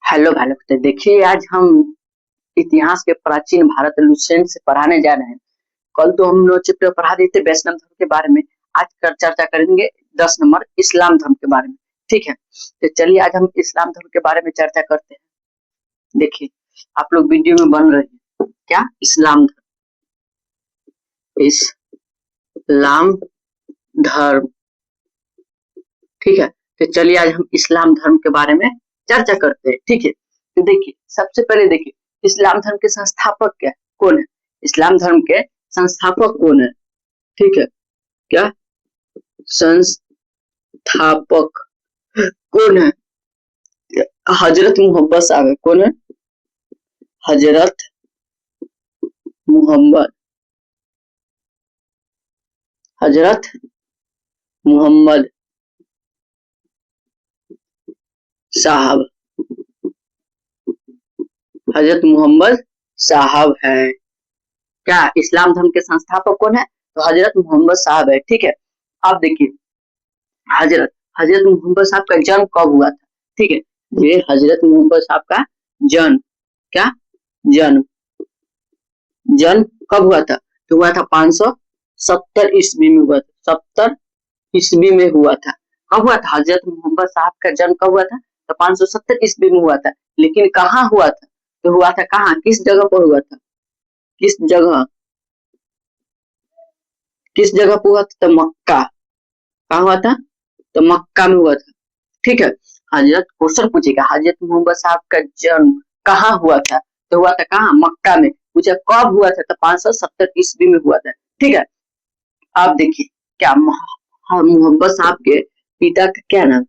Hello भाई लोग, तो देखिए आज हम इतिहास के प्राचीन भारत लुसेंट से पढ़ाने जा रहे हैं। कल तो हम लोग चैप्टर पढ़ा देते थे वैष्णव धर्म के बारे में। आज कर चर्चा करेंगे 10 नंबर इस्लाम धर्म के बारे में। ठीक है, तो चलिए आज हम इस्लाम धर्म के बारे में चर्चा करते हैं। देखिए आप लोग वीडियो में बन रहे हैं क्या, इस्लाम धर्म, इस्लाम धर्म। ठीक है, तो चलिए आज हम इस्लाम धर्म के बारे में चर्चा करते हैं। ठीक है, तो देखिए सबसे पहले देखिए इस्लाम धर्म के संस्थापक क्या कौन है। इस्लाम धर्म के संस्थापक कौन है? ठीक है, क्या संस्थापक कौन है? हजरत मोहम्मद साहब है। कौन है? हजरत मोहम्मद, हजरत मोहम्मद साहब, हजरत मोहम्मद साहब है। क्या इस्लाम धर्म के संस्थापक कौन है? तो हजरत मोहम्मद साहब है। ठीक है, आप देखिए हजरत हजरत मोहम्मद साहब का जन्म कब हुआ था? ठीक है, ये हजरत मोहम्मद साहब का जन्म, क्या जन्म, जन्म कब हुआ था? तो हुआ था 570 ईस्वी में हुआ था। 70 ईस्वी में हुआ था। कब हुआ था हजरत मोहम्मद साहब का जन्म? कब हुआ था? तो 570 ईस्वी में हुआ था। लेकिन कहाँ हुआ था? तो हुआ था कहाँ, किस जगह पर हुआ था? किस जगह, किस जगह पर हुआ था? तो मक्का। कहाँ हुआ था? तो मक्का में हुआ था। ठीक है, हजरत क्वेश्चन पूछेगा हजरत मोहम्मद साहब का जन्म कहाँ हुआ था? तो हुआ था कहाँ? मक्का में। पूछा कब हुआ था? तो 570 ईस्वी में हुआ था। ठीक है, आप देखिए क्या मोहम्मद साहब के पिता का क्या नाम?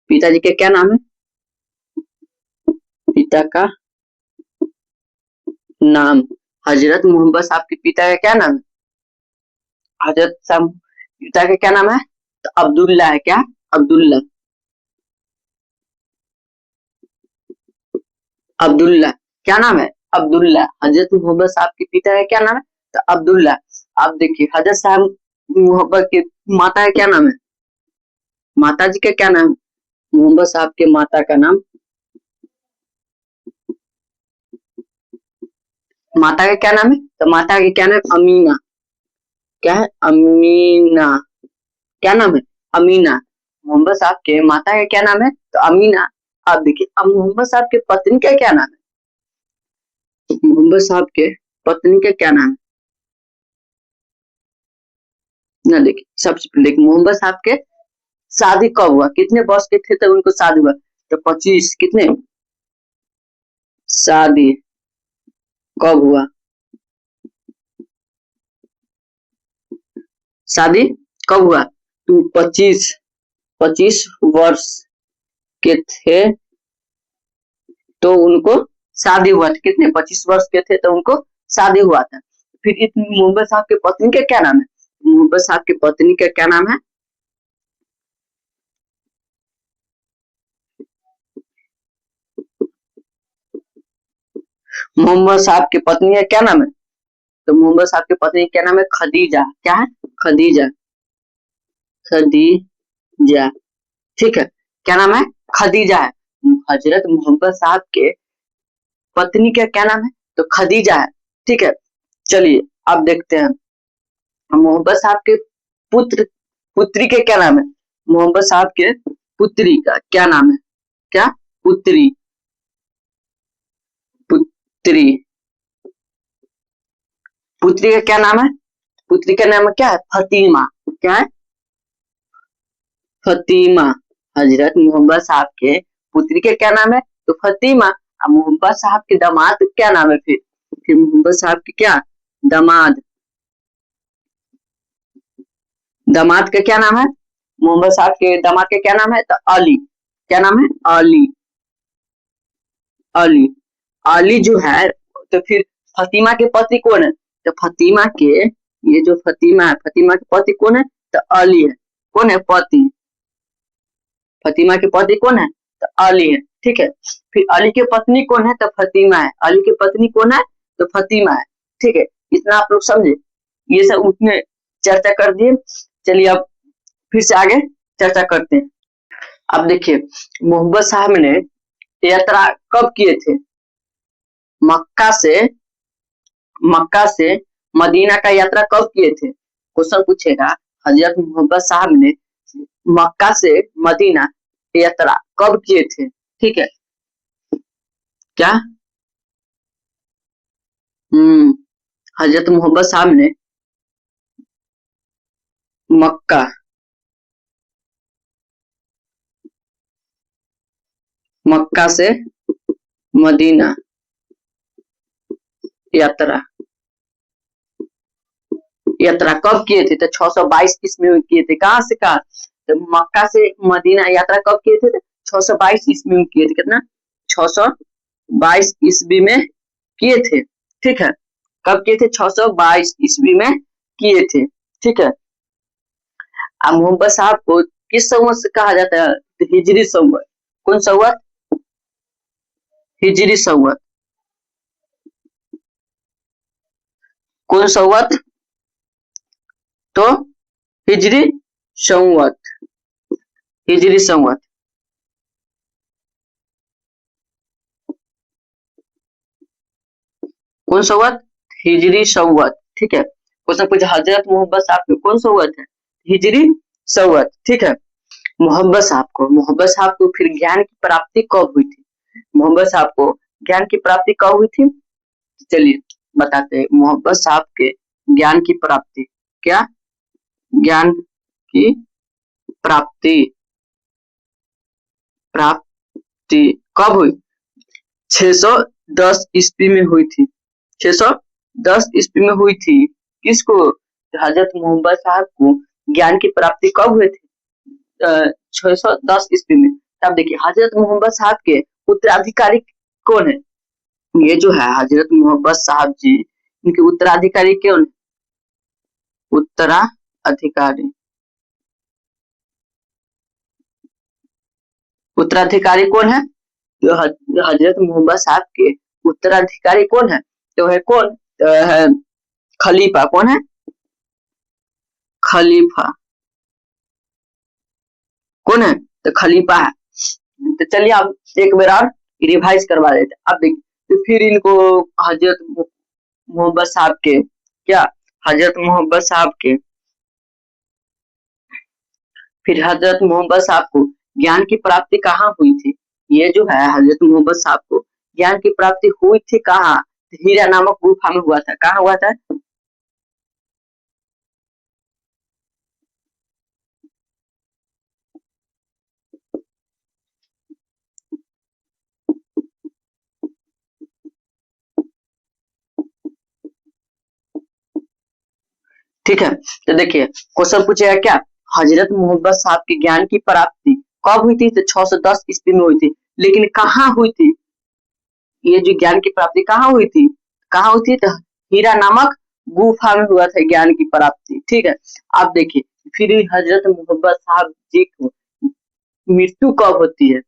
पिताजी का क्या नाम है? पिता का नाम, हजरत मोहम्मद साहब के पिता का क्या नाम है? हजरत साहब पिता का क्या नाम है? तो अब्दुल्ला है। क्या? अब्दुल्ला, अब्दुल्ला। क्या नाम है? अब्दुल्ला। हजरत मोहम्मद साहब के पिता का क्या नाम है? तो अब्दुल्ला। आप देखिए हजरत साहब मोहब्बत के माता का क्या नाम है? माता जी का क्या नाम? मोहम्मद साहब के माता का नाम, माता का क्या नाम है? तो माता का क्या नाम? अमीना। क्या है? अमीना। क्या नाम है? अमीना। मोहम्मद साहब के माता का क्या नाम है? तो अमीना। आप देखिए अब मोहम्मद साहब के पत्नी का क्या नाम है? मोहम्मद साहब के पत्नी का क्या नाम है? ना देखिए सबसे पहले देखिए मोहम्मद साहब के शादी कब हुआ, कितने वर्ष के थे तब उनको शादी हुआ? तो 25। कितने? शादी कब हुआ? शादी कब हुआ? तो 25 वर्ष के थे तो उनको शादी हुआ था। कितने? 25 वर्ष के थे तो उनको शादी हुआ था। फिर इस मोहम्मद साहब के पत्नी का क्या नाम है? मोहम्मद साहब की पत्नी का क्या नाम है? मोहम्मद साहब की पत्नी का क्या नाम है? तो मोहम्मद साहब की पत्नी का क्या नाम है? खदीजा। क्या है? खदीजा, खदीजा। ठीक है, क्या नाम है? खदीजा है। हजरत मोहम्मद साहब के पत्नी का क्या नाम है? तो खदीजा है। ठीक है, चलिए अब देखते हैं मोहम्मद साहब के पुत्र पुत्री के क्या नाम है? मोहम्मद साहब के पुत्री का क्या नाम है? क्या? पुत्री, पुत्री, पुत्री का क्या नाम है? पुत्री का नाम क्या है? फतीमा। क्या है? फतीमा। हजरत मोहम्मद साहब के पुत्री के क्या नाम है? तो फतीमा। अब मोहम्मद साहब के दामाद क्या नाम है? फिर मोहम्मद साहब के क्या दामाद, दामाद का क्या नाम है? मोहम्मद साहब के दामाद का क्या नाम है? तो अली। क्या नाम है? अली, अली, अली जो है। तो फिर फतीमा के पति कौन है? तो फतीमा के, ये जो फतीमा है, फतीमा के पति कौन है? तो अली है। कौन है पति? फतीमा के पति कौन है? तो अली है। ठीक है, फिर अली की पत्नी कौन है? तो फतीमा है। अली की पत्नी कौन है? तो फतीमा है। ठीक है, इतना आप लोग समझे। ये सब उसने चर्चा कर दिए। चलिए अब फिर से आगे चर्चा करते हैं। अब देखिए मोहम्मद साहब ने यात्रा कब किए थे? मक्का से मक्का से मदीना का यात्रा कब किए थे? क्वेश्चन पूछेगा। हजरत मोहम्मद साहब ने मक्का से मदीना यात्रा कब किए थे? ठीक है। क्या? हम्म हजरत मोहम्मद साहब ने मक्का मक्का से मदीना यात्रा यात्रा कब किए थे? तो 622 ईस्वी में किए थे। कहाँ से कहाँ? तो मक्का से मदीना यात्रा कब किए थे? तो 622 ईस्वी में किए थे। कितना? 622 ईस्वी में किए थे। ठीक है। कब किए थे? 622 ईस्वी में किए थे। ठीक है। अब मोहम्मद साहब को किस संवत से कहा जाता है? तो हिजरी संवत। कौन संवत? हिजरी संवत। कौन संवत? तो हिजरी संवत। हिजरी संवत। कौन संवत? हिजरी संवत। ठीक है। क्वेश्चन पूछा हजरत मोहम्मद साहब को कौन संवत है? हिजरी संवत। ठीक है। मोहम्मद साहब को फिर ज्ञान की प्राप्ति कब हुई थी? मोहम्मद साहब को ज्ञान की प्राप्ति कब हुई थी? चलिए बताते हैं। मोहम्मद साहब के ज्ञान की प्राप्ति क्या? ज्ञान की प्राप्ति प्राप्ति कब हुई? 610 ईस्वी में हुई थी। 610 ईस्वी में हुई थी। किसको? हजरत मोहम्मद साहब को ज्ञान की प्राप्ति कब हुई थी? 610 ईस्वी में। तब देखिए हजरत मोहम्मद साहब के उत्तराधिकारी कौन है? ये जो है हजरत मोहम्मद साहब जी, इनके उत्तराधिकारी कौन है? उत्तराधिकारी उत्तराधिकारी कौन है? जो हजरत मोहम्मद साहब के उत्तराधिकारी कौन है? तो है कौन? है खलीफा। कौन है? खलीफा। कौन है? तो खलीफा है। तो चलिए आप एक बार और रिवाइज करवा देते। अब देखिए तो फिर इनको हजरत मोहम्मद साहब के क्या? हजरत मोहम्मद साहब के फिर हजरत मोहम्मद साहब को ज्ञान की प्राप्ति कहाँ हुई थी? ये जो है हजरत मोहम्मद साहब को ज्ञान की प्राप्ति हुई थी कहाँ? हीरा नामक गुफा में हुआ था। कहाँ हुआ था? ठीक है। तो देखिए क्वेश्चन पूछेगा क्या? हजरत मोहम्मद साहब की ज्ञान की प्राप्ति कब हुई थी? तो 610 ईस्वी में हुई थी। लेकिन कहाँ हुई थी? ये जो ज्ञान की प्राप्ति कहाँ हुई थी? कहाँ हुई थी? तो हीरा नामक गुफा में हुआ था ज्ञान की प्राप्ति। ठीक है। अब देखिए फिर हजरत मोहम्मद साहब जी को मृत्यु कब होती है?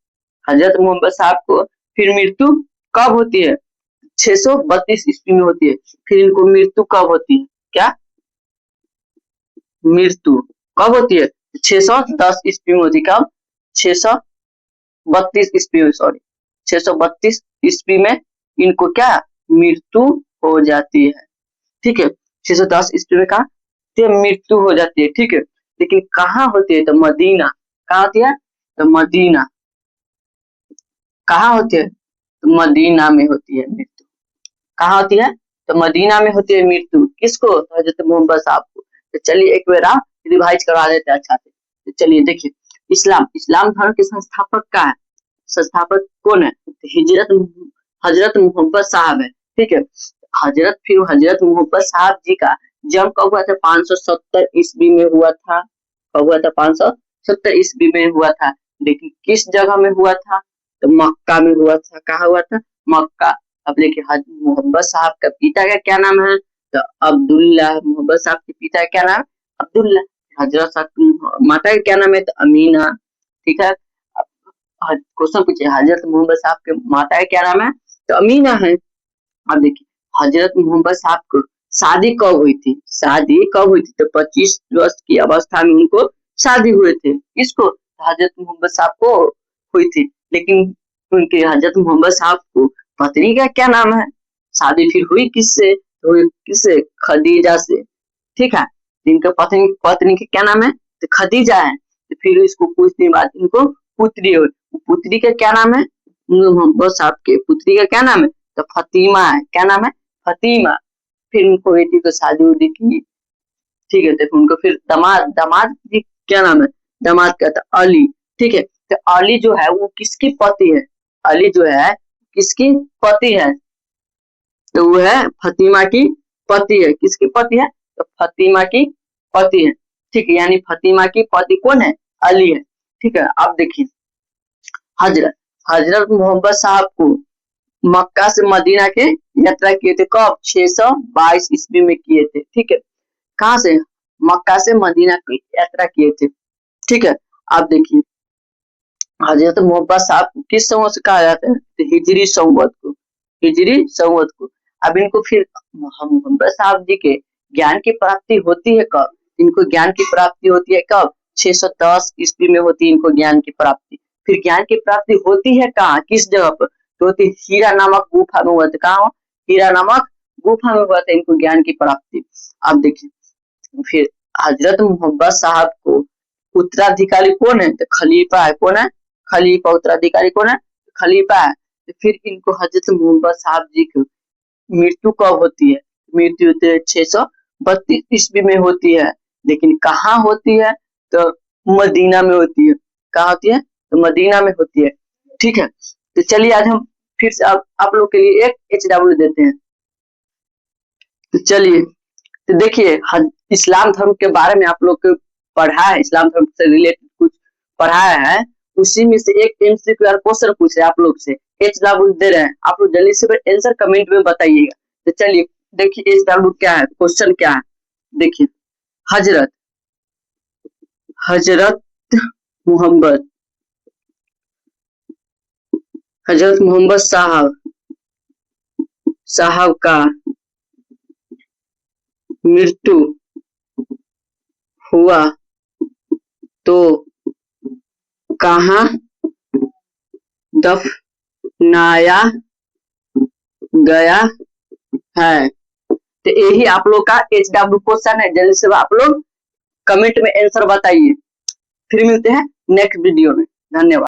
हजरत मोहम्मद साहब को फिर मृत्यु कब होती है? 632 ईस्वी में होती है। फिर इनको मृत्यु कब होती है? क्या? मृत्यु कब होती है? 610 ईस्वी में होती है। कब? 632 ईस्वी में, सॉरी 632 ईस्वी में इनको क्या? मृत्यु हो जाती है। ठीक है। 610 ईस्वी में कहा मृत्यु हो जाती है। ठीक है। लेकिन कहाँ होती है? तो मदीना। कहाँ होती है? तो मदीना। कहाँ होती है? तो मदीना में होती है मृत्यु। कहाँ होती है? तो मदीना में होती है मृत्यु। किसको? तो हजरत मोहम्मद साहब को। तो चलिए एक बार आप रिवाइज करवा देते हैं अच्छा से। तो चलिए देखिए इस्लाम इस्लाम धर्म के संस्थापक का है। संस्थापक कौन है? तो हिजरत हजरत मोहम्मद साहब है। ठीक है। हजरत मोहम्मद साहब जी का जन्म कब हुआ था? 570 ईस्वी में हुआ था। कब हुआ था? 570 ईस्वी में हुआ था। लेकिन किस जगह में हुआ था? तो मक्का में हुआ था। कहाँ हुआ था? मक्का। अब देखिए मोहम्मद साहब का पिता का क्या नाम है? तो अब्दुल्ला। मोहम्मद साहब के पिता का क्या नाम है? अब्दुल्ला। हजरत साहब माता का क्या नाम है? तो अमीना। ठीक है। क्वेश्चन पूछिए हजरत मोहम्मद साहब के माता का क्या नाम है? तो अमीना है। अब देखिए हजरत मोहम्मद साहब को शादी कब हुई थी? शादी कब हुई थी? तो 25 वर्ष की अवस्था में उनको शादी हुए थे। किसको? हजरत मोहम्मद साहब को हुई थी। लेकिन उनके हजरत मोहम्मद साहब को पत्नी का क्या नाम है? शादी फिर हुई किससे? तो हुई किससे? खदीजा से। ठीक है, इनका पत्नी पत्नी का क्या नाम है? तो खदीजा है। तो फिर इसको कुछ दिन बाद इनको पुत्री हुई। पुत्री का क्या नाम है? मोहम्मद साहब के पुत्री का क्या नाम है? तो फतीमा है। क्या नाम है? फतीमा। फिर उनको बेटी को शादी उदी की। ठीक है, तो उनको फिर दामाद दामाद जी क्या नाम है? दामाद का था अली। ठीक है, तो अली जो है वो किसकी पति है? अली जो है किसकी पति है? तो वो है फतीमा की पति है। किसकी पति है? तो फतीमा की पति है। ठीक है, यानी फतीमा की पति कौन है? अली है। ठीक है, अब देखिए हजरत हजरत मोहम्मद साहब को मक्का से मदीना के यात्रा किए थे कब? 622 ईस्वी में किए थे। ठीक है, कहाँ से? मक्का से मदीना की यात्रा किए थे। ठीक है, आप देखिए हजरत मोहम्मद साहब को किस संवत से कहा जाता है? तो हिजरी संवत को। हिजरी संवत को। अब इनको फिर मोहम्मद साहब जी के ज्ञान की प्राप्ति होती है कब? इनको ज्ञान की प्राप्ति होती है कब? 610 ईस्वी में होती है इनको ज्ञान की प्राप्ति। फिर ज्ञान की प्राप्ति होती है कहाँ? किस जगह पर? तो होती है हीरा नामक गुफा में हुआ था। कहाँ? हीरा नामक गुफा में हुआ था इनको ज्ञान की प्राप्ति। अब देखिए फिर हजरत मोहम्मद साहब को उत्तराधिकारी कौन है? तो खलीफा है। कौन है? खलीफा। उत्तराधिकारी कौन है? खलीफा है। तो फिर इनको हजरत मोहम्मद साहब जी की मृत्यु कब होती है? मृत्यु होती है 632 ईस्वी में होती है। लेकिन कहाँ होती है? तो मदीना में होती है। कहाँ होती है? तो मदीना में होती है। ठीक है, तो चलिए आज हम फिर से आप लोग के लिए एक HW देते हैं। तो चलिए, तो देखिए इस्लाम धर्म के बारे में आप लोग को पढ़ा है, इस्लाम धर्म से रिलेटेड कुछ पढ़ाया है। उसी में से एक MCQ क्वेश्चन पूछ रहे हैं आप लोग से। HW दे रहे हैं, आप लोग जल्दी से आंसर कमेंट में बताइएगा। तो चलिए देखिए HW क्या है, क्वेश्चन क्या है। देखिए हजरत हजरत मोहम्मद हजरत मोहम्मद साहब का मृत्यु हुआ तो कहाँ दफनाया गया है? तो यही आप लोग का HW क्वेश्चन है। जल्दी से आप लोग कमेंट में आंसर बताइए। फिर मिलते हैं नेक्स्ट वीडियो में। धन्यवाद।